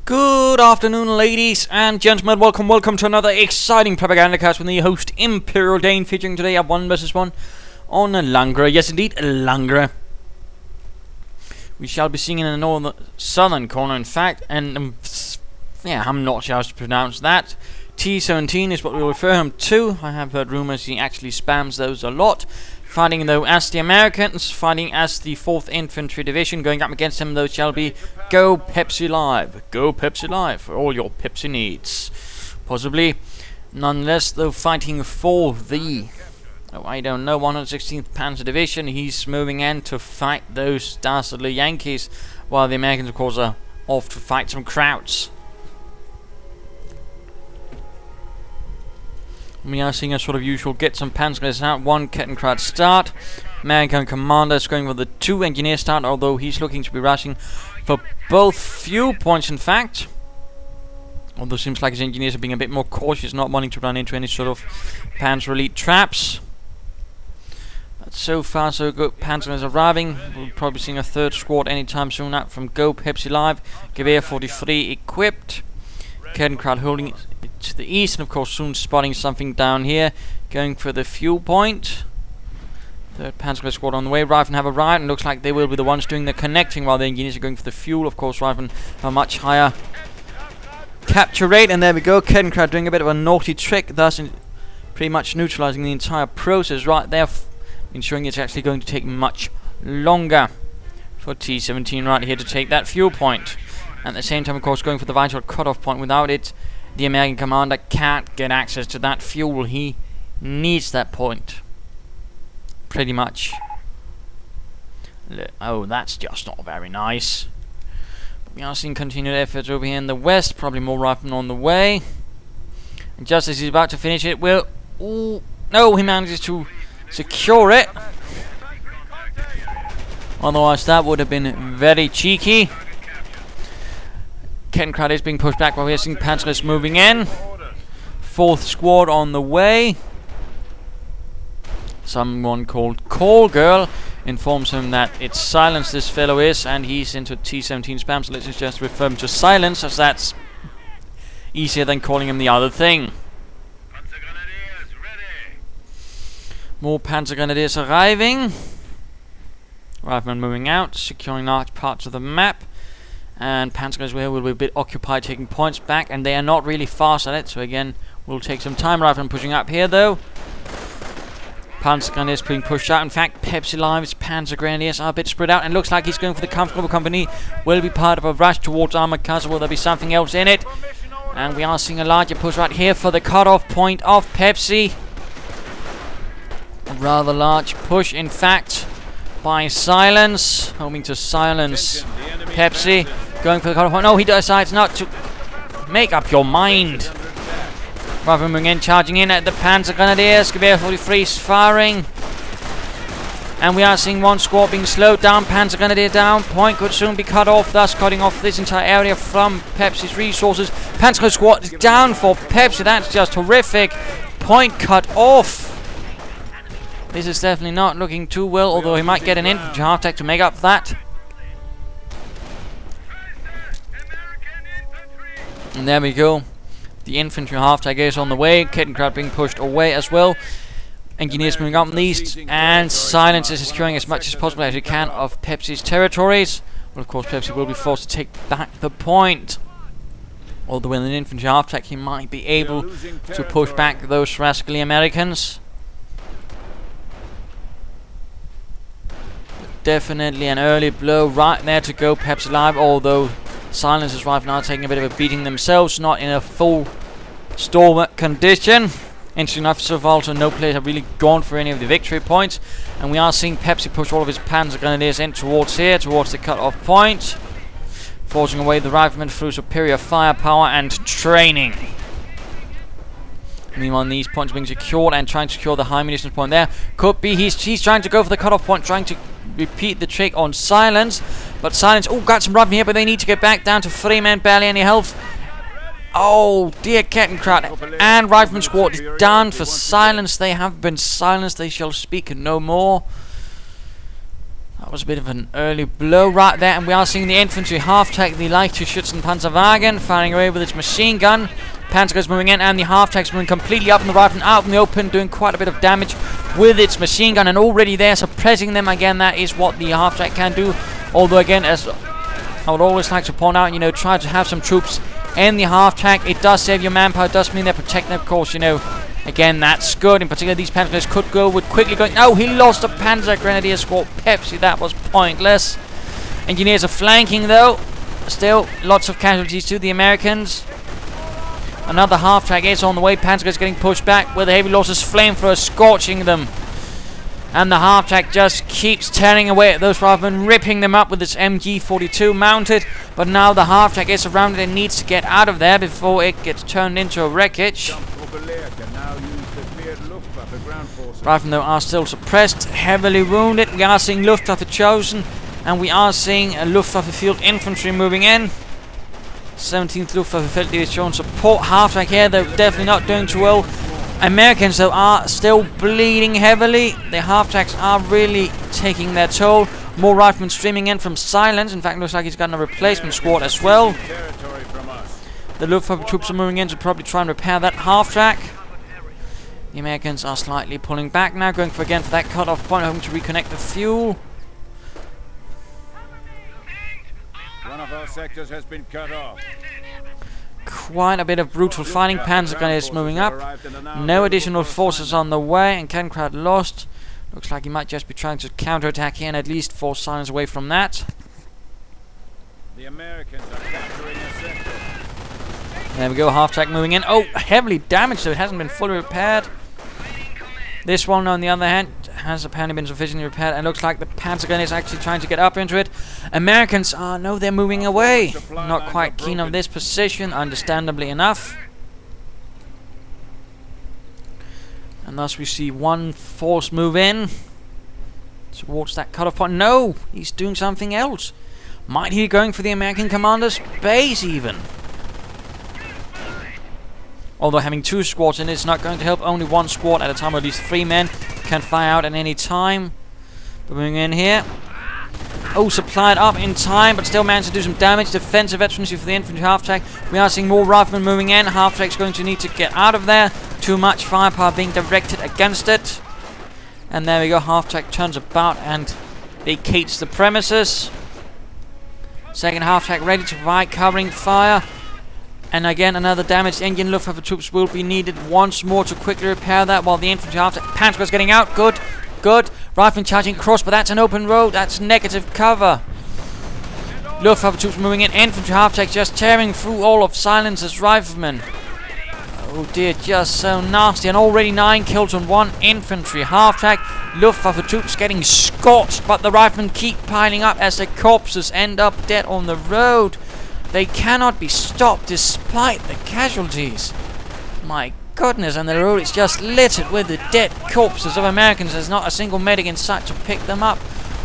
Good afternoon, ladies and gentlemen. Welcome to another exciting Propagandacast with the host Imperial Dane, featuring today a 1 vs 1 on Langres. Yes, indeed, Langres. We shall be seeing in the southern corner, in fact, and yeah, I'm not sure how to pronounce that. T-17 is what we refer him to. I have heard rumors he actually spams those a lot. Fighting though as the Americans, fighting as the 4th Infantry Division. Going up against him though shall be Gopepsilive. Gopepsilive for all your Pepsi needs. Possibly. Nonetheless though, fighting for the 116th Panzer Division. He's moving in to fight those dastardly Yankees, while the Americans of course are off to fight some Krauts. We are seeing a sort of usual get some Panzergrenadiers out, one Kettenkrad start. American commander is going for the 2 engineer start, although he's looking to be rushing for both fuel points in fact. Although it seems like his engineers are being a bit more cautious, not wanting to run into any sort of Panzer elite traps. But so far so good. Panzergrenadiers arriving. We'll probably be seeing a 3rd squad anytime soon out from Gopepsilive. Gewehr 43 equipped. Kettenkrad holding it to the east, and of course soon spotting something down here, going for the fuel point. 3rd Panzer squad on the way. Riflemen have arrived, and looks like they will be the ones doing the connecting, while the engineers are going for the fuel. Of course, Riflemen have a much higher capture rate, and there we go. Kettenkrad doing a bit of a naughty trick, thus pretty much neutralizing the entire process right there, ensuring it's actually going to take much longer for T-17 right here to take that fuel point. At the same time, of course, going for the vital cutoff point. Without it, the American commander can't get access to that fuel. He needs that point. Pretty much. Oh, that's just not very nice. But we are seeing continued efforts over here in the west. Probably more riflemen on the way. And just as he's about to finish it, no, he manages to secure it. Otherwise, that would have been very cheeky. Kettenkrad is being pushed back while we're seeing Panzergrenadiers moving in. 4th squad on the way. Someone called Call Girl informs him that it's silence this fellow is, and he's into T-17 spam, so let's just refer him to silence, as that's easier than calling him the other thing. More Panzergrenadiers arriving. Riflemen moving out, securing large parts of the map. And Panzergrenadiers will be a bit occupied taking points back, and they are not really fast at it, so again will take some time. Riflemen pushing up here though. Panzergrenadiers being pushed out. In fact, Pepsilive's Panzergrenadiers are a bit spread out, and looks like he's going for the comfortable company. Will be part of a rush towards Armored Castle. Will there be something else in it? And we are seeing a larger push right here for the cutoff point of Pepsi. A rather large push in fact by Silence, hoping to silence Pepsi. Going for the cutoff point. No, he decides not to. Make up your mind. Rather moving in, charging in at the Panzergrenadiers. Gewehr 43 is firing. And we are seeing one squad being slowed down. Panzergrenadier down. Point could soon be cut off, thus cutting off this entire area from Pepsi's resources. Panzergrenadier squad is down for Pepsi. That's just horrific. Point cut off. This is definitely not looking too well, although he might get an infantry half-tech to make up that. And there we go. The infantry half-tag is on the way. Kettenkrad being pushed away as well. Engineers moving up in the east. And Silence is securing as much as possible as he can of Pepsi's territories. Well, of course, Pepsi will be forced to take back the point. Although with an infantry half-tag, he might be able to push back those rascally Americans. Definitely an early blow right there to Gopepsilive, although Silence's rifle now taking a bit of a beating themselves, not in a full storm condition. Interesting enough, so far also no players have really gone for any of the victory points, and we are seeing Pepsi push all of his Panzergrenadiers in towards here, towards the cut-off point, forcing away the riflemen through superior firepower and training. Meanwhile, these points being secured and trying to secure the high munitions point there. Could be he's trying to go for the cut-off point, trying to repeat the trick on Silence, but Silence, got some riflemen here, but they need to get back down to 3 men, barely any health. Oh dear, Kettenkrad and Rifleman squad is down for Silence. They have been silenced, they shall speak no more. That was a bit of an early blow right there, and we are seeing the infantry half-track, the Leichtgeschützen Panzerwagen, firing away with its machine gun. Panther is moving in, and the half-track's moving completely up in the right and out in the open, doing quite a bit of damage with its machine gun, and already there, suppressing them. Again, that is what the half-track can do. Although, again, as I would always like to point out, try to have some troops in the half-track. It does save your manpower, it does mean they're protected, of course, Again, that's good. In particular, these Panzergrenadiers could go with quickly going. No, he lost the Panzergrenadier squad. Pepsi, that was pointless. Engineers are flanking, though. Still, lots of casualties to the Americans. Another half-track is on the way. Panzer is getting pushed back with the heavy losses. Flamethrower scorching them. And the half-track just keeps tearing away at those riflemen, ripping them up with its MG42 mounted. But now the half-track is surrounded and needs to get out of there before it gets turned into a wreckage. Riflemen, though, are still suppressed, heavily wounded. We are seeing Luftwaffe chosen, and we are seeing a Luftwaffe field infantry moving in. 17th Luftwaffe Felddivision support. Half-track here, though, definitely not doing too well. Americans, though, are still bleeding heavily. The half-tracks are really taking their toll. More riflemen streaming in from Silence. In fact, looks like he's got a replacement squad as well. The Luftwaffe troops are moving in to probably try and repair that half-track. The Americans are slightly pulling back now, going for that cut-off point, hoping to reconnect the fuel. One of our sectors has been cut off. Quite a bit of brutal fighting. Panzergrenadiers moving up. No additional forces on the way, and Kettenkrad lost. Looks like he might just be trying to counterattack here and at least force Silence away from that. The Americans are capturing a sector. There we go, half-track moving in. Oh, heavily damaged, so it hasn't been fully repaired. This one, on the other hand, has apparently been sufficiently repaired, and looks like the Panzergrenadiers is actually trying to get up into it. Americans are, no, they're moving away. Not quite keen on this position, understandably enough. And thus we see one force move in towards that cut-off point. No, he's doing something else. Might he be going for the American commander's base even? Although having two squads in it's not going to help. Only one squad at a time, or at least 3 men can fire out at any time. But moving in here. Oh, supplied up in time, but still managed to do some damage. Defensive veterancy for the infantry half-track. We are seeing more riflemen moving in. Half-track's going to need to get out of there. Too much firepower being directed against it. And there we go. Half-track turns about and vacates the premises. Second half-track ready to provide covering fire. And again, another damaged engine. Luftwaffe troops will be needed once more to quickly repair that, while the infantry after Panther is getting out. Good, good. Riflemen charging across, but that's an open road. That's negative cover. Luftwaffe troops moving in. Infantry half-track just tearing through all of Silence's riflemen. Oh dear, just so nasty. And already 9 kills on 1 infantry half-track. Luftwaffe troops getting scorched, but the riflemen keep piling up as their corpses end up dead on the road. They cannot be stopped despite the casualties. My goodness, and the road is just littered with the dead corpses of Americans. There's not a single medic in sight to pick them up.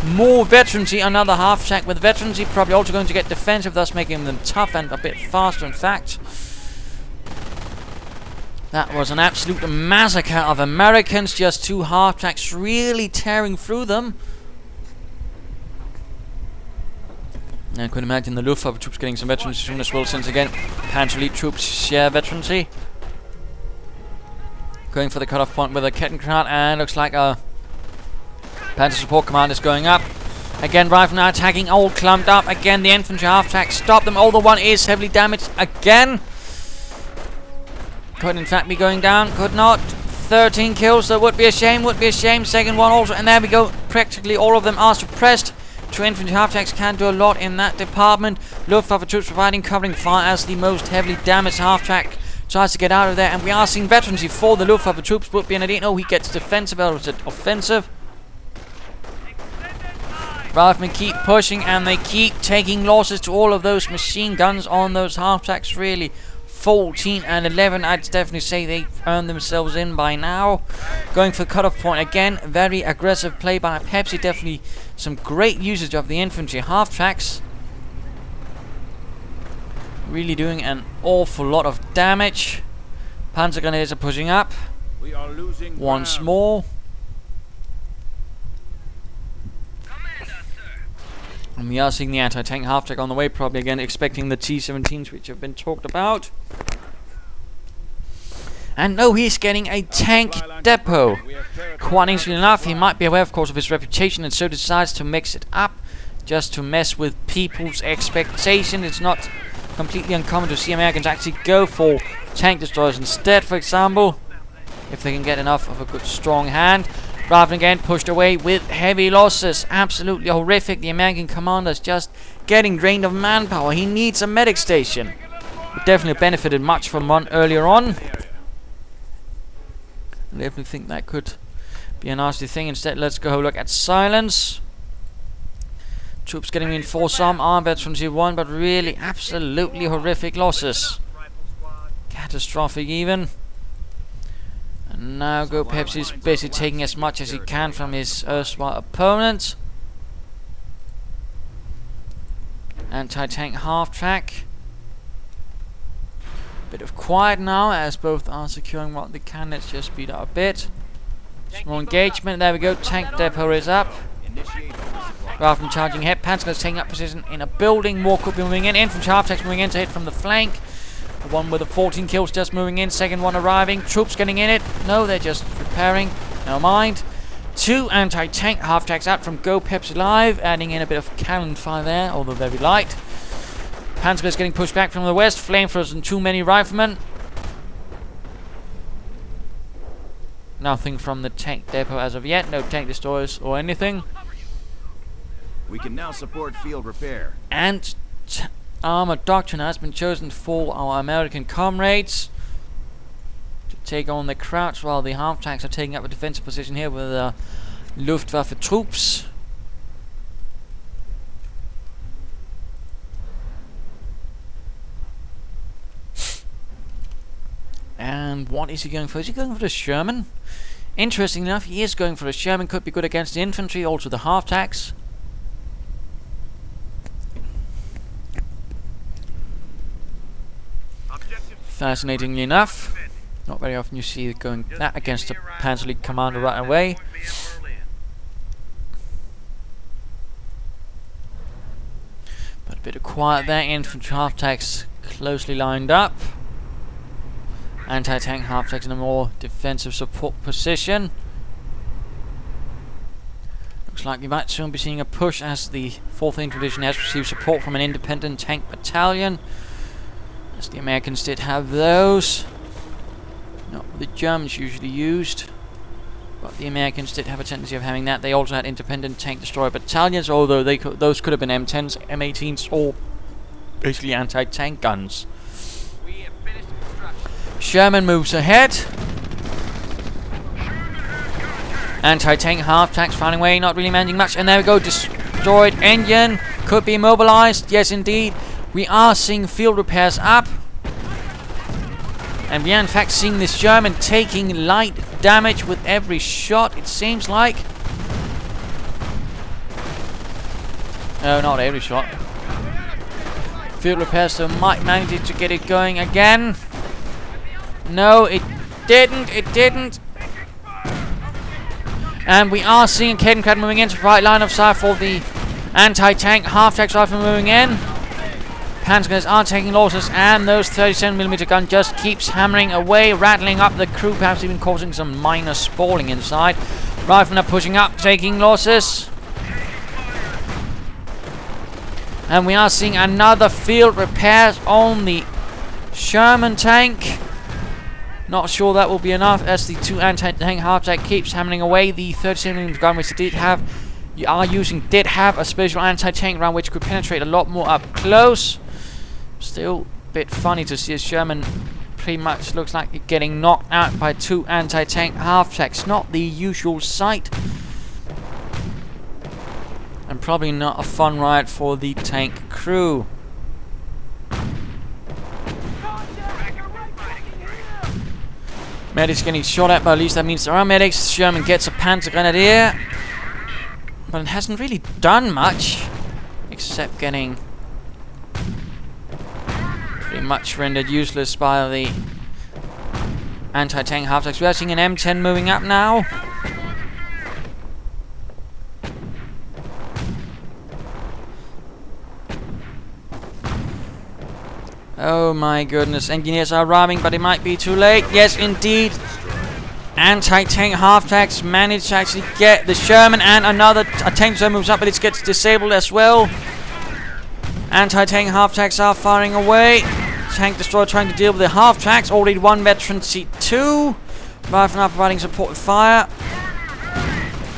More veterancy, another half-track with veterancy, probably also going to get defensive, thus making them tough and a bit faster, in fact. That was an absolute massacre of Americans, just 2 half-tracks really tearing through them. I could imagine the Luftwaffe troops getting some veterancy soon as well, since again, Panzer Elite troops share veterancy. Going for the cutoff point with a Kettenkrad, and looks like a Panzer support command is going up. Again, riflemen are attacking, all clumped up. Again, the infantry half-track stop them. Although one is heavily damaged again. Could in fact be going down, could not. 13 kills, so would be a shame, would be a shame. Second one also, and there we go. Practically all of them are suppressed. 2 infantry half-tracks can do a lot in that department. Luftwaffe troops providing covering fire as the most heavily damaged half-track tries to get out of there. And we are seeing veterancy for the Luftwaffe troops. Would be an idea. No, he gets defensive, or is it offensive? Riflemen keep pushing, and they keep taking losses to all of those machine guns on those half-tracks. Really, 14 and 11, I'd definitely say they've earned themselves in by now. Going for the cutoff point again. Very aggressive play by Pepsi. Definitely some great usage of the infantry half-tracks. Really doing an awful lot of damage. Panzergrenadiers are pushing up. We are losing once more. We are seeing the anti-tank half-track on the way, probably again expecting the T-17s which have been talked about. And no, he's getting a tank depot. Quite interesting enough, he might be aware of course of his reputation and so decides to mix it up just to mess with people's expectation. It's not completely uncommon to see Americans actually go for tank destroyers instead, for example, if they can get enough of a good strong hand, rather than again pushed away with heavy losses. Absolutely horrific. The American commander's just getting drained of manpower. He needs a medic station. Would definitely benefited much from one earlier on. I definitely think that could be a nasty thing. Instead, let's go look at silence. Troops getting reinforced, some armed veterans who won, but really absolutely horrific losses. Catastrophic even. And now Gopepsilive is basically taking as much as he can from his erstwhile opponent. Anti-tank half-track. Bit of quiet now as both are securing what they can. Let's just speed up a bit. Small engagement. There we go. Tank depot is up. Rather than charging ahead, Panther is taking up position in a building. More could be moving in. Infantry half-tracks moving in to hit from the flank. The one with the 14 kills just moving in. Second one arriving. Troops getting in it. No, they're just repairing. Never mind. 2 anti-tank half-tracks out from Gopepsilive, adding in a bit of cannon fire there, although very light. Panther is getting pushed back from the west. Flamethrowers and too many riflemen. Nothing from the tank depot as of yet. No tank destroyers or anything. We can now support field repair. And armored doctrine has been chosen for our American comrades to take on the crouch, while the half-tracks are taking up a defensive position here with Luftwaffe troops. And what is he going for? Is he going for the Sherman? Interesting enough, he is going for the Sherman. Could be good against the infantry, also the half-tracks. Fascinatingly enough, not very often you see it going that against a Panzer League commander right away. But a bit of quiet there. Infantry half-tracks closely lined up. Anti-tank half-tracks in a more defensive support position. Looks like we might soon be seeing a push as the 4th Infantry Division has received support from an independent tank battalion. As the Americans did have those. Not what the Germans usually used, but the Americans did have a tendency of having that. They also had independent tank destroyer battalions, although those could have been M10s, M18s, or basically anti-tank guns. Sherman moves ahead. Anti-tank half-tracks finding way, not really managing much. And there we go, destroyed engine. Could be immobilized. Yes, indeed. We are seeing field repairs up. And we are in fact seeing this German taking light damage with every shot, it seems like. No, not every shot. Field repairs, so might manage to get it going again. No, it didn't. It didn't. And we are seeing Kettenkrad moving into the right line of sight for the anti-tank half-tracks rifle moving in. Panzergrenadiers are taking losses, and those 37mm gun just keeps hammering away, rattling up the crew, perhaps even causing some minor spalling inside. Riflemen are pushing up, taking losses. And we are seeing another field repairs on the Sherman tank. Not sure that will be enough, as the 2 anti-tank half-track keeps hammering away. The 37mm gun, which did have a special anti-tank round which could penetrate a lot more up close. Still a bit funny to see a Sherman pretty much looks like it getting knocked out by 2 anti-tank half-tracks. Not the usual sight. And probably not a fun ride for the tank crew. Medics getting shot at, but at least that means there are medics. Sherman gets a Panzergrenadier. But it hasn't really done much, except getting pretty much rendered useless by the anti-tank half-tracks. We are seeing an M10 moving up now. Oh my goodness, engineers are arriving, but it might be too late. Yes, indeed. Anti-tank half-tracks manage to actually get the Sherman, and another tank destroyer moves up, but it gets disabled as well. Anti-tank half-tracks are firing away. Tank destroyer trying to deal with the half-tracks. Already one veteran C2. Rifle now providing support with fire.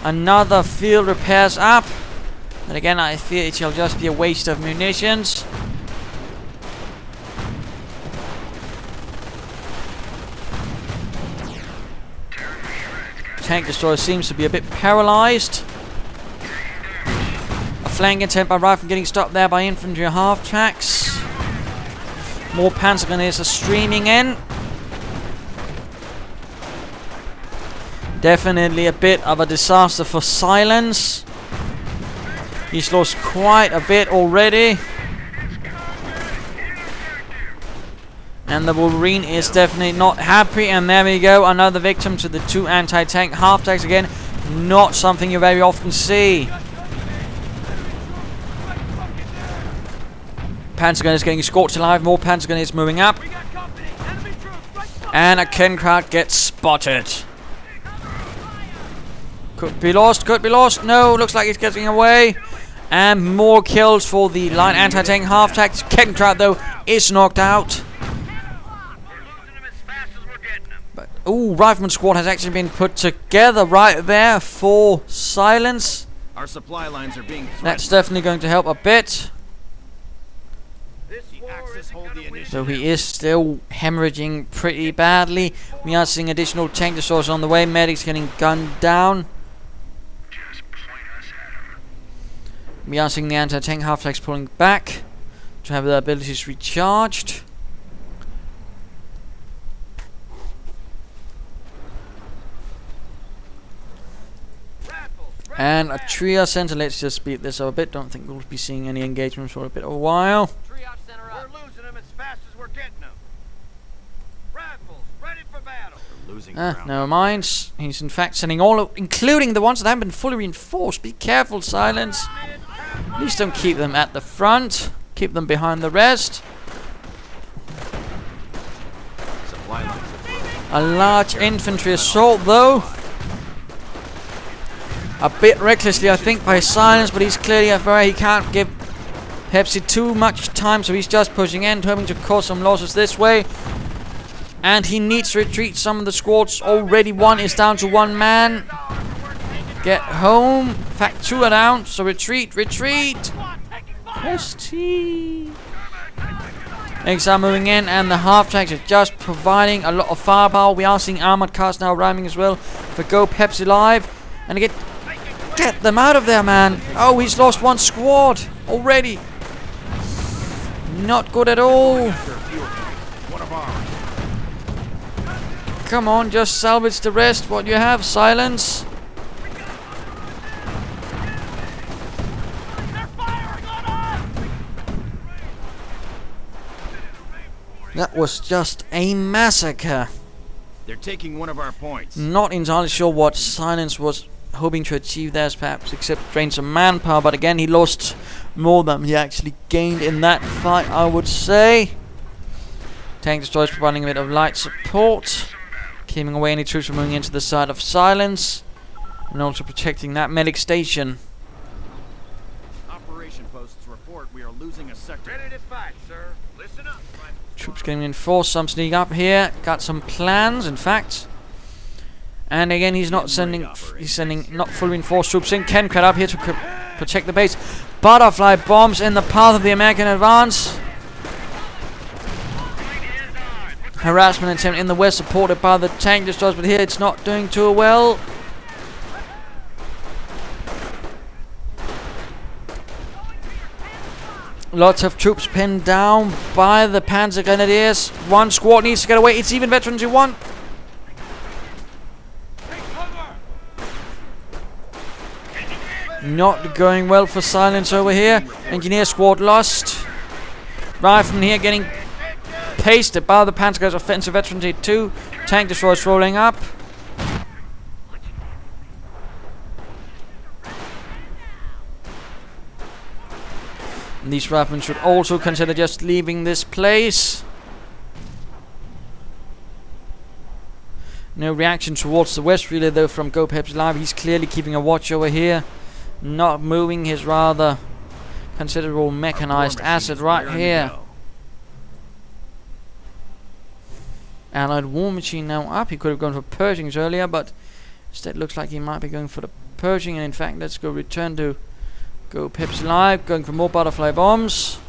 Another field repairs up. But again, I fear it shall just be a waste of munitions. Tank destroyer seems to be a bit paralyzed. A flank attempt by rifle getting stopped there by infantry half tracks. More Panzergrenadiers are streaming in. Definitely a bit of a disaster for Silence. He's lost quite a bit already. And the Wolverine is definitely not happy. And there we go, another victim to the two anti-tank half-tanks again. Not something you very often see. Panzergrenadiers getting scorched alive. More Panzergrenadiers moving up. And a Kenkrad gets spotted. Could be lost, could be lost. No, looks like it's getting away. And more kills for the light anti-tank half-tank. Kenkrad, though, is knocked out. But, ooh, Rifleman squad has actually been put together right there for Silence. Our supply lines are being threatened. That's definitely going to help a bit. So he is still hemorrhaging pretty badly. We are seeing additional tank destroyers on the way. Medics getting gunned down. We are seeing the anti-tank half-tracks pulling back to have their abilities recharged. And a trio center. Let's just speed this up a bit. Don't think we'll be seeing any engagements for a bit of a while. We're losing them as fast as we're getting them. Rifles, ready for battle. Losing ground. Never mind. He's in fact sending all of, including the ones that haven't been fully reinforced. Be careful, Silence. Please don't keep them at the front. Keep them behind the rest. Supply lines are broken. A large infantry assault, though. A bit recklessly, I think, by Silence, but he's clearly aware he can't give Pepsi too much time, so he's just pushing in, hoping to cause some losses this way. And he needs to retreat some of the squads. Already one is down to one man. Get home. In fact, two are down, so retreat, retreat. Tanks are moving in, and the half-tanks are just providing a lot of firepower. We are seeing armored cars now arriving as well for Gopepsilive. And again, get them out of there, man. Oh, he's lost one squad already. Not good at all. One of ours. Come on, just salvage the rest. What you have, Silence. That was just a massacre. They're taking one of our points. Not entirely sure what Silence was hoping to achieve there, perhaps, except drain some manpower. But again, he lost more than he actually gained in that fight, I would say. Tank destroyers providing a bit of light support, keeping away any troops from moving into the side of Silence, and also protecting that medic station. Operation posts report we are losing a sector. Ready to fight, sir. Listen up. Troops getting reinforced, some sneak up here. Got some plans, in fact. And again, he's not sending not fully reinforced troops in. Kenkrad up here to protect the base. Butterfly bombs in the path of the American advance. Harassment attempt in the west, supported by the tank destroyers, but here it's not doing too well. Lots of troops pinned down by the Panzergrenadiers. One squad needs to get away. It's even veterans who won. Not going well for Silence over here. Engineer squad lost. Rifleman here getting pasted by the Panzergrenadiers. Offensive veteran 2. Tank destroyers rolling up. These riflemen should also consider just leaving this place. No reaction towards the west really though from Gopepsilive. He's clearly keeping a watch over here. Not moving his rather considerable mechanized asset right here. Allied war machine now up. He could have gone for Pershings earlier, but instead looks like he might be going for the Pershing. And in fact, let's go return to Gopepsilive, going for more butterfly bombs.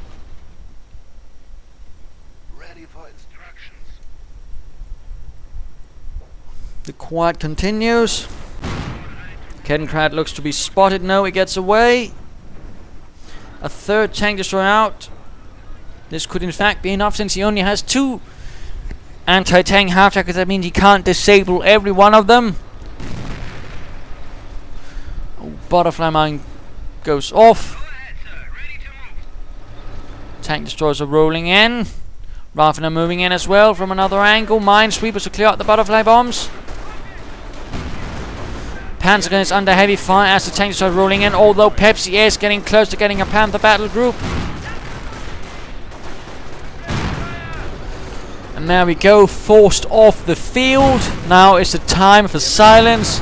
Ready for instructions. The quiet continues. Kettenkrad looks to be spotted. No, he gets away. A third tank destroyer out. This could in fact be enough since he only has 2 anti-tank half-trackers. That means he can't disable every one of them. Oh, butterfly mine goes off. Tank destroyers are rolling in. Riflemen are moving in as well from another angle. Minesweepers to clear out the butterfly bombs. Panzergrenadiers under heavy fire as the tank destroyers rolling in, although Pepsi is getting close to getting a Panther battle group. And there we go, forced off the field. Now is the time for silence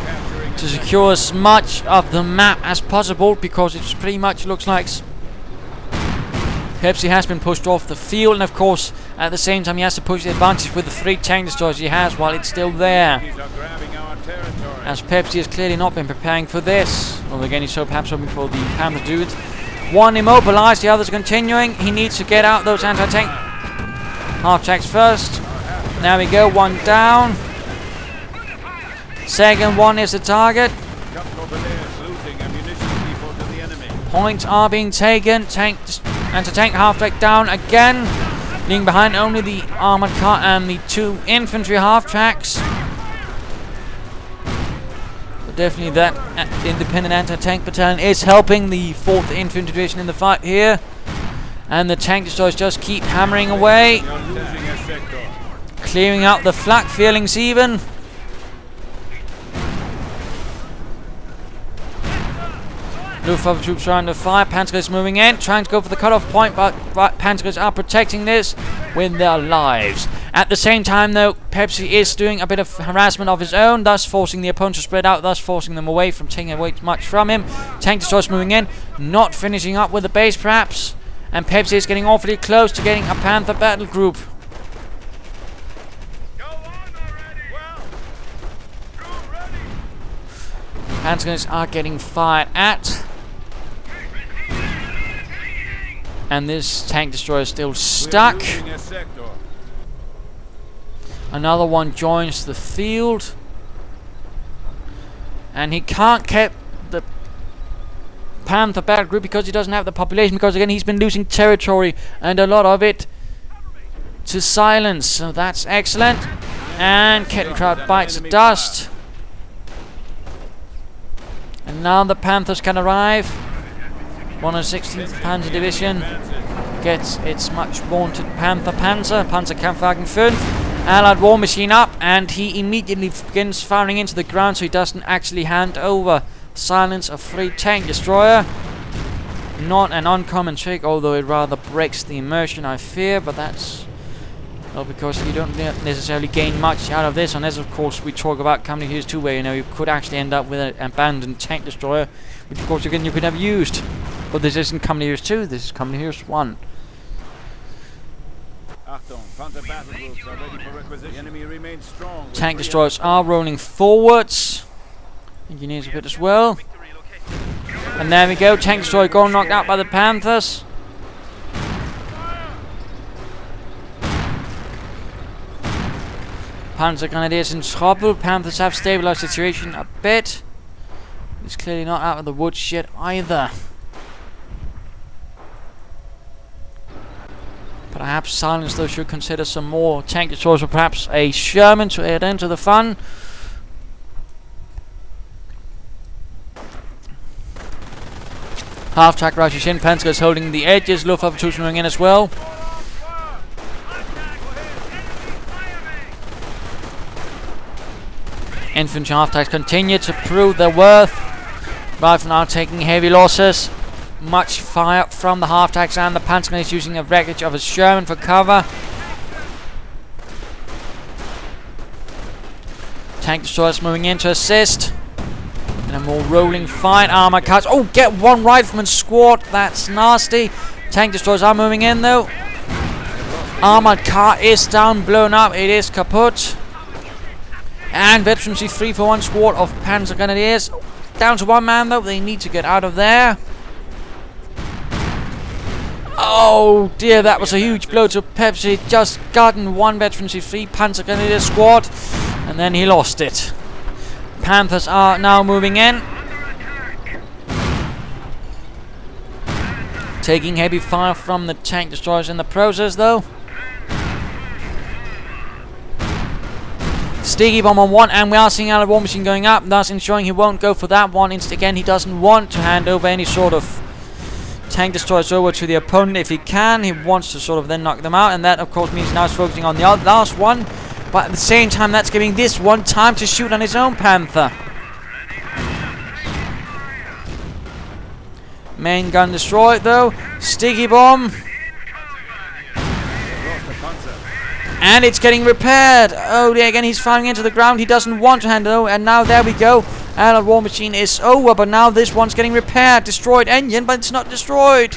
to secure as much of the map as possible, because it pretty much looks like Pepsi has been pushed off the field, and of course at the same time he has to push the advantage with the 3 tank destroyers he has while it's still there, as Pepsi has clearly not been preparing for this. Well, again, he's so perhaps hoping for the Panther to do it. One immobilized, the others continuing. He needs to get out those anti-tank half-tracks first. There we go, one down. Second one is the target. Points are being taken. Anti-tank half-track down again. Leaving behind only the armored car and the 2 infantry half-tracks. But definitely that independent anti-tank battalion is helping the 4th Infantry Division in the fight here. And the tank destroyers just keep hammering away. Clearing out the flak feelings even. Luftwaffe troops are under fire. Panzergrenadiers moving in, trying to go for the cutoff point, but Panzergrenadiers are protecting this with their lives. At the same time though, Pepsi is doing a bit of harassment of his own, thus forcing the opponent to spread out, thus forcing them away from taking away much from him. Tank destroyers moving in, not finishing up with the base perhaps. And Pepsi is getting awfully close to getting a Panther battle group. Panzergrenadiers are getting fired at. And this tank destroyer is still stuck. Another one joins the field. And he can't keep the Panther battle group because he doesn't have the population, because again he's been losing territory, and a lot of it to silence. So that's excellent. And Kettenkrad bites the dust. And now the Panthers can arrive. 116th Panzer Division gets its much vaunted Panzerkampfwagen 5. Allied war machine up, and he immediately begins firing into the ground, so he doesn't actually hand over silence of 3 tank destroyer. Not an uncommon trick, although it rather breaks the immersion, I fear, but that's well because you don't necessarily gain much out of this, unless of course we talk about Company Heroes 2, where you could actually end up with an abandoned tank destroyer, which of course again you could have used. But this isn't Company Heroes 2, this is Company Heroes 1. Tank destroyers are rolling forwards. Engineers a bit as well. And there we go, tank destroyer got knocked out by the Panthers. Panzergrenadiers in trouble. Panthers have stabilized the situation a bit. It's clearly not out of the woods yet either. Perhaps silence though should consider some more tank destroyers, or perhaps a Sherman to add into the fun. Half-track rushes in, Panzergrenadiers holding the edges, Luftwaffe troops moving in as well. Infantry half-tracks continue to prove their worth. Riflemen are taking heavy losses. much fire from the half-tracks, and the Panzergrenadiers using a wreckage of a Sherman for cover. Tank destroyers moving in to assist. And a more rolling fight. Armored cars. Oh, get one rifleman squad. That's nasty. Tank destroyers are moving in though. Armored car is down, blown up. It is kaput. And veterancy 3 for 1 squad of Panzergrenadiers. Down to 1 man though. They need to get out of there. Oh dear, that was a huge blow to Pepsi. Just gotten 1 veterancy 3 Panzergrenadier squad. And then he lost it. Panthers are now moving in. Taking heavy fire from the tank destroyers in the process though. Sticky bomb on 1, and we are seeing our war machine going up, thus ensuring he won't go for that one. Again, he doesn't want to hand over any sort of tank destroyers over to the opponent if he can. He wants to sort of then knock them out, and that of course means now he's focusing on the last one. But at the same time, that's giving this one time to shoot on his own Panther. Main gun destroyed though. Sticky bomb. And it's getting repaired. Oh dear, again he's firing into the ground. He doesn't want to hand it over. And now there we go. Allied war machine is over. But now this one's getting repaired. Destroyed engine, but it's not destroyed.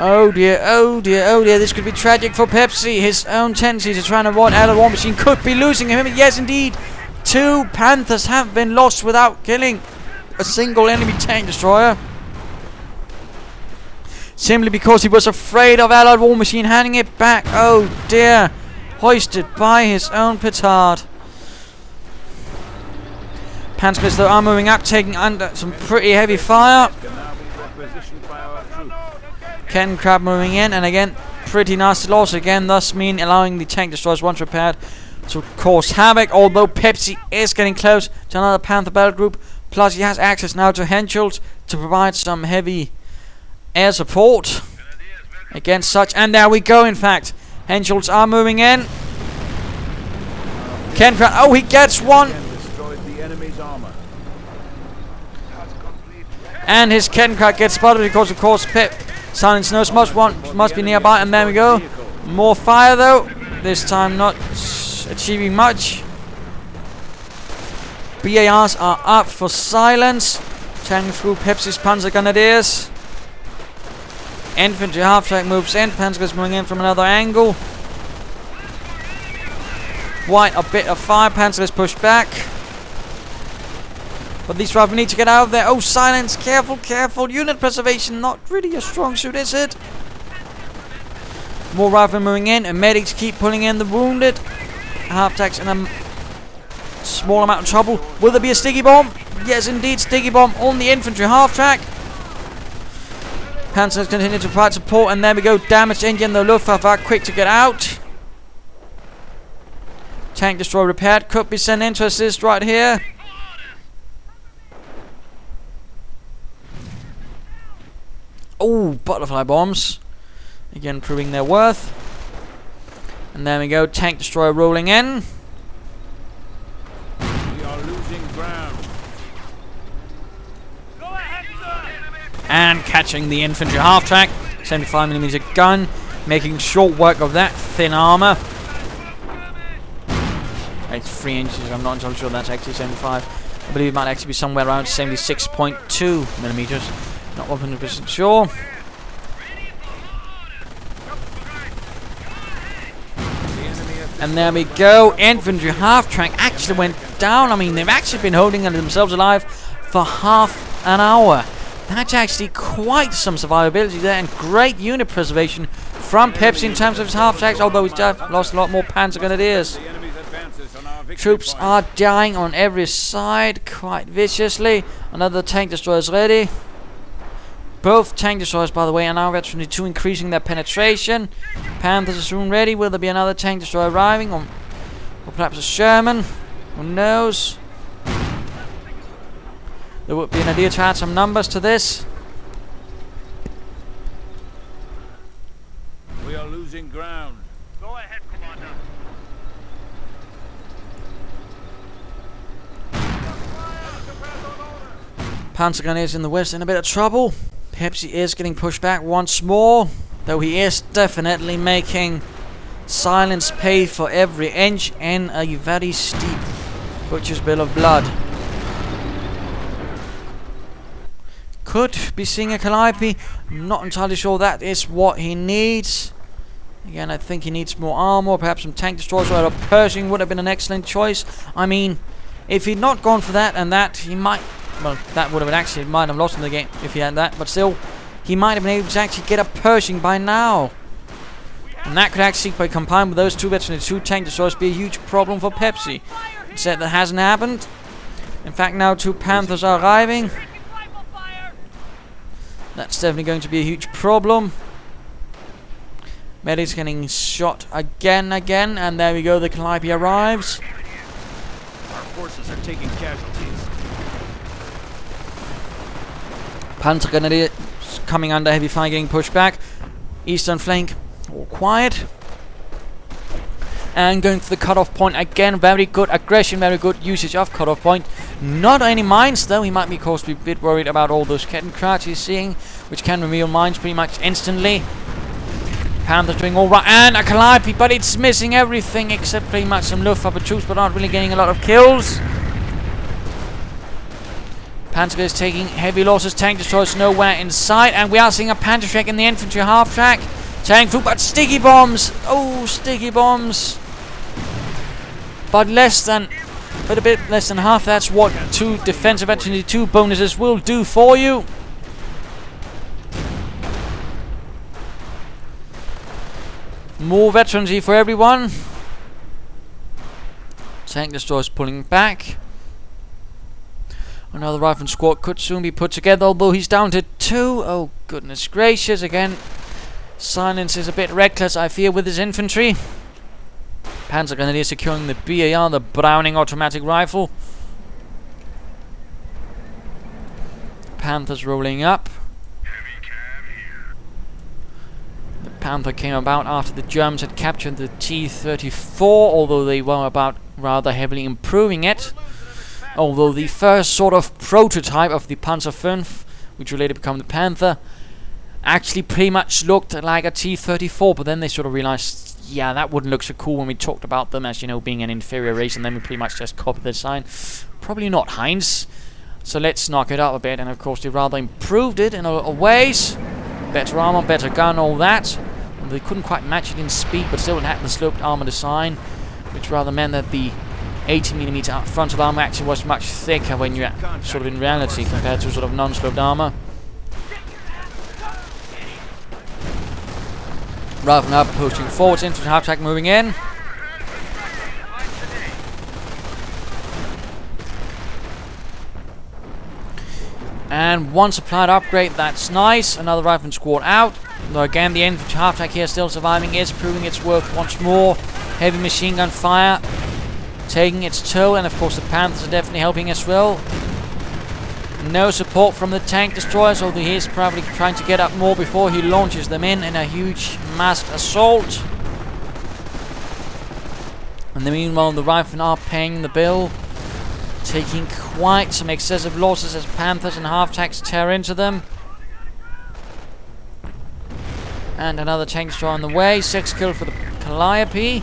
Oh dear, oh dear, oh dear. This could be tragic for Pepsi. His own tendency to try and avoid Allied war machine could be losing him. Yes, indeed. 2 Panthers have been lost without killing a single enemy tank destroyer. Simply because he was afraid of Allied war machine handing it back. Oh dear. Hoisted by his own petard. Panzergrenadiers though are moving up, taking under some pretty heavy fire. Ken Crab moving in, and again pretty nasty loss again, thus allowing the tank destroyers once repaired to cause havoc. Although Pepsi is getting close to another Panther battle group, plus he has access now to Henschels to provide some heavy air support against such. And there we go, in fact. Henschels are moving in. Ken Crab, oh, he gets one. And his Ken Crab gets spotted because of course Silence Nose must be nearby, and there we go. More fire though. This time not achieving much. BARs are up for silence. Channeling through Pepsi's Panzergrenadiers. Infantry half-track moves in. Panzergrenadiers moving in from another angle. Quite a bit of fire. Panzergrenadiers push back. But these rifles need to get out of there. Oh, silence. Careful, careful. Unit preservation. Not really a strong suit, is it? More riflemen moving in. And medics keep pulling in the wounded. Half-tracks in a small amount of trouble. Will there be a sticky bomb? Yes, indeed. Sticky bomb on the infantry half-track. Panzers continue to provide support. And there we go. Damaged engine. The Luftwaffe are quick to get out. Tank destroyer repaired. Could be sent in to assist right here. Oh, butterfly bombs. Again, proving their worth. And there we go. Tank destroyer rolling in. We are losing ground. Go ahead, sir. And catching the infantry half-track. 75mm gun. Making short work of that thin armor. It's 3 inches. I'm not entirely sure that's actually 75. I believe it might actually be somewhere around 76.2mm. Not 100% sure. And there we go. Infantry half-track actually went down. I mean, they've actually been holding themselves alive for half an hour. That's actually quite some survivability there, and great unit preservation from Pepsi in terms of his half-tracks, although he's lost a lot more Panzergrenadiers. Troops are dying on every side quite viciously. Another tank destroyer is ready. Both tank destroyers, by the way, are now veteran 2, increasing their penetration. Panthers are soon ready. Will there be another tank destroyer arriving? Or perhaps a Sherman? Who knows? There would be an idea to add some numbers to this. We are losing ground. Go ahead, Commander. Panzergrenadiers in the west in a bit of trouble. Pepsi is getting pushed back once more, though he is definitely making silence pay for every inch in a very steep butcher's bill of blood. Could be seeing a Calliope. Not entirely sure that is what he needs. Again, I think he needs more armor, perhaps some tank destroyers, or a Pershing would have been an excellent choice. I mean, if he'd not gone for that and that, he might, well, that would have actually might have lost him the game if he had that, but still, he might have been able to actually get a Pershing by now. And that could actually, by combined with those two veterans and two tank destroyers, be a huge problem for Pepsi. Instead, that hasn't happened. In fact, now 2 Panthers are arriving. That's definitely going to be a huge problem. Medic's getting shot again, and there we go, the Calliope arrives. Our forces are taking casualties. Panzergrenadiers coming under heavy fire, getting pushed back. Eastern flank, all quiet. And going for the cutoff point again. Very good aggression, very good usage of cutoff point. Not any mines though. He might be, of course, be a bit worried about all those Kettenkrauts he's seeing, which can reveal mines pretty much instantly. Panther's doing all right, and a Calliope, but it's missing everything except pretty much some Luftwaffe troops, but not really getting a lot of kills. Panther is taking heavy losses. Tank destroyers nowhere in sight, and we are seeing a Panther in the infantry half track. Tank through, but sticky bombs. Oh, sticky bombs. But a bit less than half. That's what 2 defensive infantry 2 bonuses will do for you. More veterancy for everyone. Tank destroyers pulling back. Another rifle squad could soon be put together, although he's down to 2. Oh, goodness gracious. Again, silence is a bit reckless, I fear, with his infantry. Panzergrenadiers securing the BAR, the Browning automatic rifle. Panthers rolling up. The Panther came about after the Germans had captured the T-34, although they were about rather heavily improving it. Although the first sort of prototype of the Panzer V, which would later become the Panther, actually pretty much looked like a T-34, but then they sort of realized, yeah, that wouldn't look so cool when we talked about them as, you know, being an inferior race, and then we pretty much just copied the design. Probably not Heinz. So let's knock it up a bit, and of course they rather improved it in a lot of ways. Better armor, better gun, all that. And they couldn't quite match it in speed, but still it had the sloped armor design, which rather meant that the 80mm frontal armor actually was much thicker when you're sort of in reality compared to sort of non-sloped armor. Rather than pushing forwards, infantry half track moving in. And one supplied upgrade, that's nice. Another rifle squad out. Though again, the infantry half track here still surviving, is proving its worth once more. Heavy machine gun fire taking its toll, and of course the Panthers are definitely helping as well. No support from the tank destroyers, although he is probably trying to get up more before he launches them in a huge massed assault. And then meanwhile the riflemen are paying the bill, taking quite some excessive losses as Panthers and half-tracks tear into them. And another tank destroyer on the way, 6 kills for the Calliope.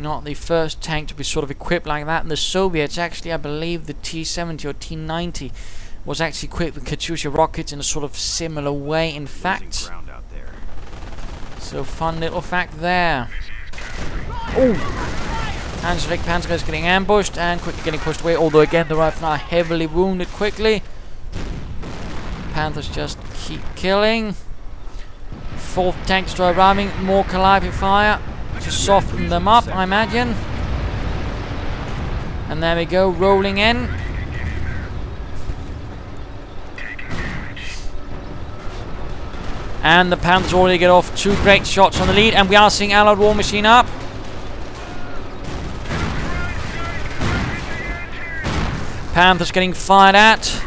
Not the first tank to be sort of equipped like that. And the Soviets, actually, I believe the T-70 or T-90 was actually equipped with Katyusha rockets in a sort of similar way, in fact. So fun little fact there. Oh! Panzer is getting ambushed and quickly getting pushed away, although again the riflemen are heavily wounded quickly. Panthers just keep killing. 4th tank destroyer arriving, more Calliope fire to soften them up, I imagine. And there we go, rolling in. And the Panthers already get off 2 great shots on the lead, and we are seeing Allied War Machine up. Panthers getting fired at.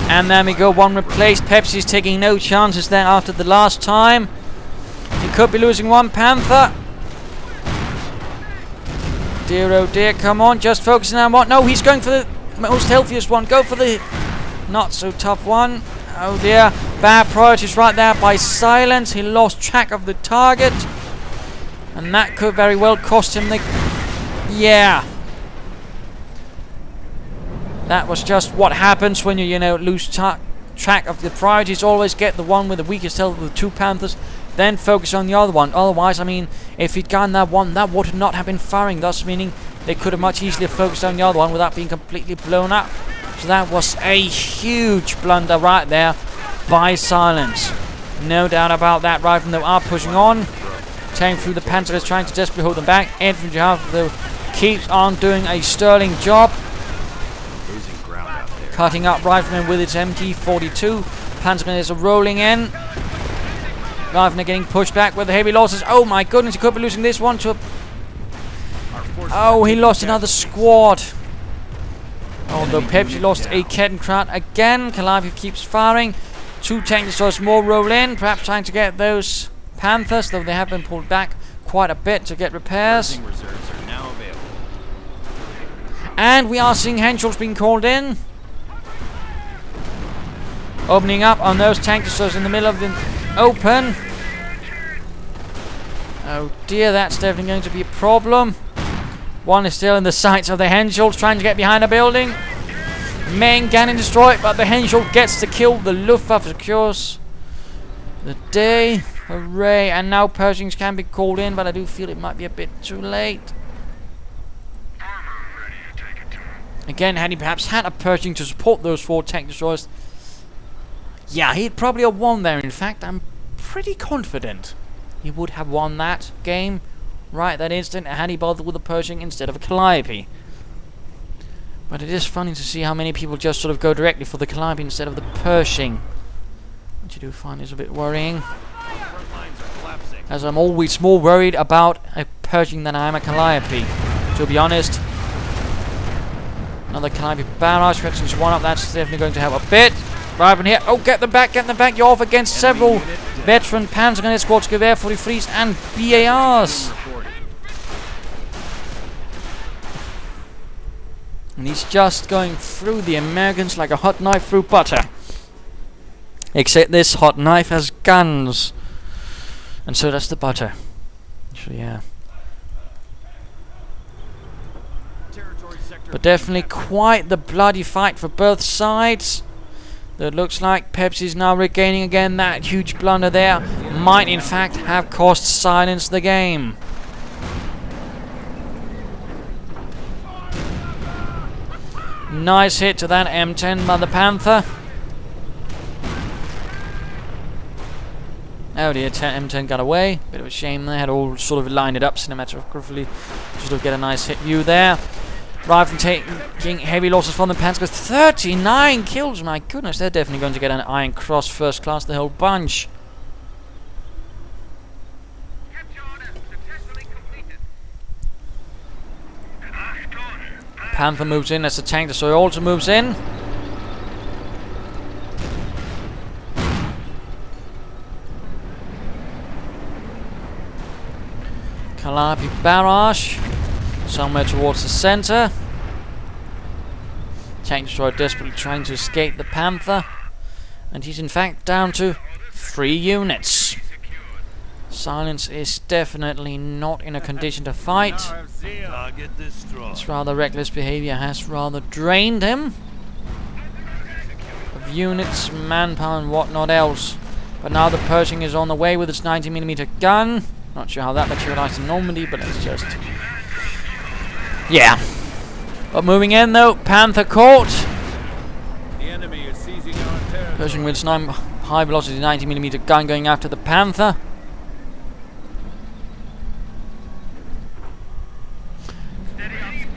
And there we go, one replaced. Pepsi's taking no chances there after the last time. He could be losing one Panther. oh dear, come on, just focusing on what? No, he's going for the most healthiest one. Go for the not so tough one. Oh dear, bad priorities right there by Silence. He lost track of the target. And that could very well cost him the... Yeah. That was just what happens when you know, lose track of the priorities. Always get the one with the weakest health of the two Panthers, then focus on the other one. Otherwise, I mean, if he'd gotten that one, that would not have been firing, thus meaning they could have much easier focused on the other one without being completely blown up. So that was a huge blunder right there by Silence. No doubt about that. Right from they are pushing on, tearing through the Panther is trying to desperately hold them back. Infantry half though keeps on doing a sterling job, cutting up Rifleman with its MT-42. Panzergrenadiers are rolling in. Rifleman getting pushed back with the heavy losses. Oh my goodness, he could be losing this one to... Oh, he lost another squad. Although Pepsi lost a Kettenkrad again. Calliope keeps firing. Two tank destroyers more roll in, perhaps trying to get those Panthers, though they have been pulled back quite a bit to get repairs. And we are seeing Henshaws being called in. Opening up on those tank destroyers in the middle of the open. Oh dear, that's definitely going to be a problem. One is still in the sights of the Henshaws, trying to get behind a building. Main cannon destroyed, but the Henshaw gets the kill. The Luftwaffe secures the day. Hooray. And now Pershings can be called in, but I do feel it might be a bit too late. Again, had he perhaps had a Pershing to support those four tank destroyers, yeah, he'd probably have won there. In fact, I'm pretty confident he would have won that game right that instant had he bothered with a Pershing instead of a Calliope. But it is funny to see how many people just sort of go directly for the Calliope instead of the Pershing, which I do find is a bit worrying, as I'm always more worried about a Pershing than I am a Calliope, to be honest. Another Calliope barrage, fetching one up, that's definitely going to help a bit. Right in here, oh, get them back, you're off against several veteran Panzergrenadier squads, Gewehr 43s and BARs. And he's just going through the Americans like a hot knife through butter. Except this hot knife has guns. And so does the butter. So yeah. But definitely quite the bloody fight for both sides. It looks like Pepsi's now regaining again. That huge blunder there might in fact have cost Silence the game. Nice hit to that M10 by the Panther. Oh dear, M10 got away. Bit of a shame. They had all sort of lined it up cinematographically to sort of get a nice hit view there. Rifle taking heavy losses from the Panzers. 39 kills, my goodness. They're definitely going to get an Iron Cross first class, the whole bunch. Panther moves in as the tank destroyer also moves in. Calliope barrage somewhere towards the center. Tank destroyer desperately trying to escape the Panther, and he's in fact down to 3 units. Silence is definitely not in a condition to fight. His rather reckless behavior has rather drained him of units, manpower and whatnot else. But now the Pershing is on the way with its 90mm gun. Not sure how that materialized in Normandy, but it's just... yeah. But moving in though, Panther caught. The enemy is seizing our territory. Pershing with its high velocity 90mm gun going after the Panther.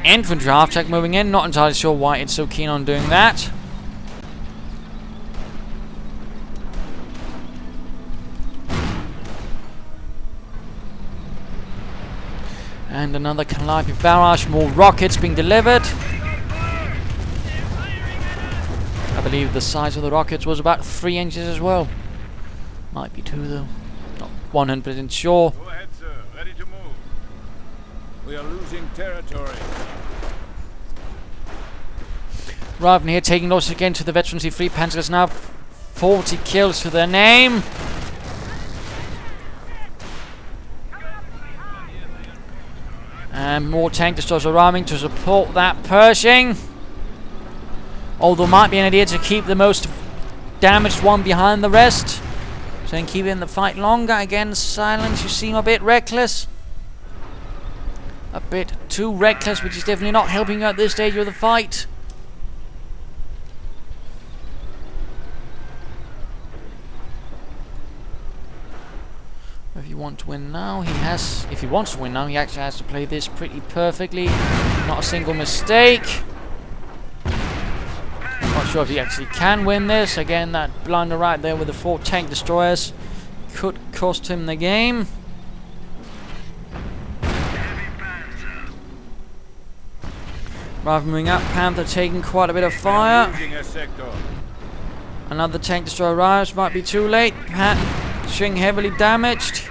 Infantry half-track moving in, not entirely sure why it's so keen on doing that. And another Calliope barrage, more rockets being delivered. I believe the size of the rockets was about 3 inches as well. Might be 2 though, not 100% sure. Go ahead, sir. Ready to move. We are losing territory. Raven here taking losses again to the veterancy 3 Panzers now. 40 kills to their name. And more tank destroyers arriving to support that Pershing. Although might be an idea to keep the most damaged one behind the rest, so then keep in the fight longer. Again, Silence, you seem a bit reckless. A bit too reckless, which is definitely not helping you at this stage of the fight. If he wants to win now, if he wants to win now, he actually has to play this pretty perfectly. Not a single mistake. Not sure if he actually can win this. Again, that blunder right there with the 4 tank destroyers could cost him the game. Rather moving up, Panther taking quite a bit of fire. Another tank destroyer arrives, might be too late. Pershing heavily damaged.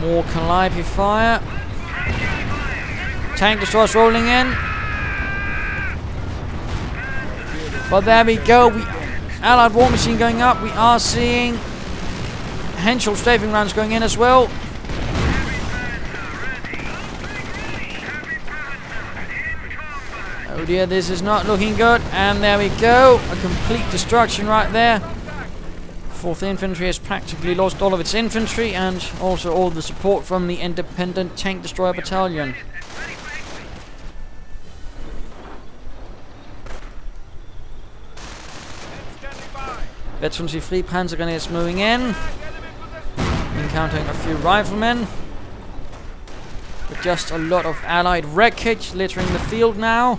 More Calliope fire. Tank destroyers rolling in. But there we go. Allied war machine going up. We are seeing Henschel strafing rounds going in as well. Oh dear, this is not looking good. And there we go. A complete destruction right there. 4th Infantry has practically lost all of its infantry and also all the support from the independent tank destroyer battalion. Veterancy 3 Panzergrenadiers moving in. Encountering a few riflemen. But just a lot of allied wreckage littering the field now.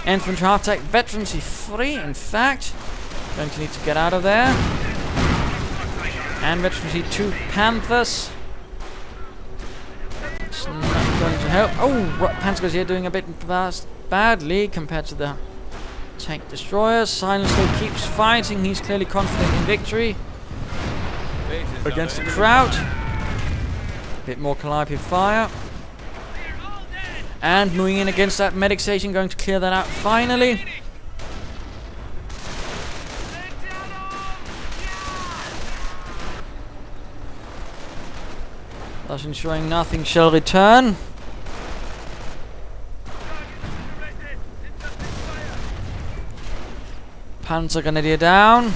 Infantry half-attack, veterancy 3 in fact. Going to need to get out of there. And veterancy 2 Panthers. It's not going to help. Oh, Panzergrenadiers here doing a bit badly compared to the tank destroyers. Silence still keeps fighting. He's clearly confident in victory against the crowd. A bit more Calliope fire. And moving in against that medic station, going to clear that out finally. Thus ensuring nothing shall return. Panzergrenadier down.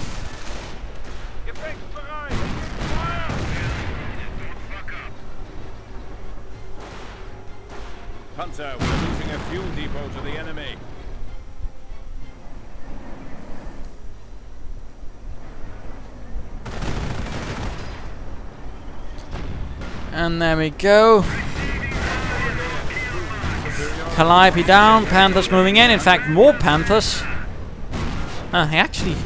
Panther, we're losing a fuel depot to the enemy. And there we go. Calliope down, Panthers moving in. In fact, more Panthers. He actually...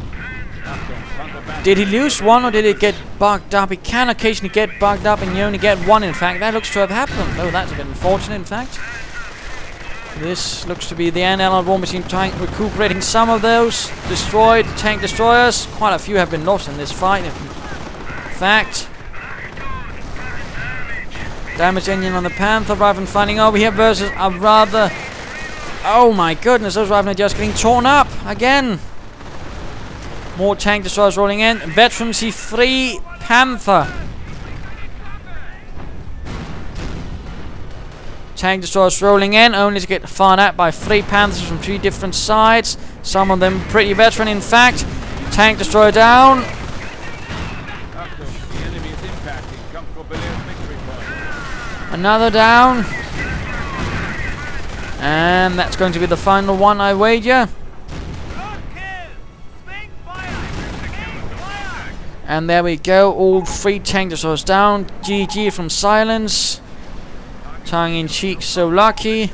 Did he lose one or did he get bugged up? He can occasionally get bugged up and you only get one, in fact. That looks to have happened. Oh, that's a bit unfortunate, in fact. This looks to be the end. Allied war machine trying recuperating some of those destroyed tank destroyers. Quite a few have been lost in this fight, in fact. Damaged engine on the Panther. Rifle fighting over here versus a rather... Oh my goodness, those riflemen are just getting torn up again. More tank destroyers rolling in. Veterancy 3 Panther. Tank destroyers rolling in, only to get fired at by 3 Panthers from 3 different sides. Some of them pretty veteran, in fact. Tank destroyer down. Another down. And that's going to be the final one, I wager. And there we go, all 3 tank destroyers down. GG from Silence. Tongue in cheek, so lucky.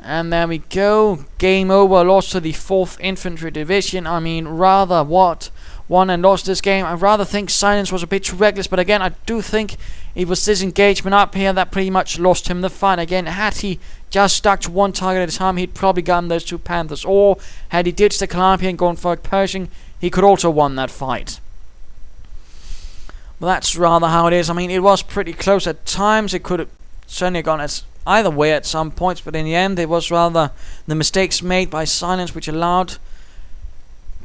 And there we go. Game over. Lost to the 4th Infantry Division. I mean, rather, what won and lost this game. I rather think Silence was a bit too reckless, but again, I do think it was this engagement up here that pretty much lost him the fight. Again, had he just stuck to one target at a time, he'd probably gotten those 2 Panthers, or had he ditched the Columbia and gone for a Pershing, he could also won that fight. Well, that's rather how it is. I mean, it was pretty close at times. It could have certainly gone as either way at some points, but in the end, it was rather the mistakes made by Silence which allowed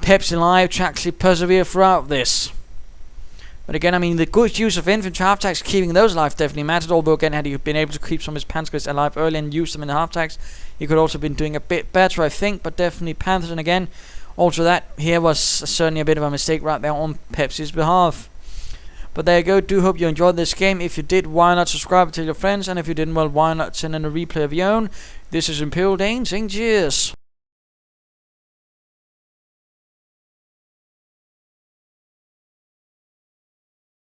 Gopepsilive to actually persevere throughout this. But again, I mean, the good use of infantry half-tags, keeping those alive definitely mattered, although again, had he been able to keep some of his Panzergrenadiers alive early and use them in the half-tags, he could also have been doing a bit better, I think, but definitely Panthers, and again, also that here was certainly a bit of a mistake right there on Pepsi's behalf. But there you go, do hope you enjoyed this game. If you did, why not subscribe and tell your friends, and if you didn't, well, why not send in a replay of your own. This is Imperial Dane saying cheers.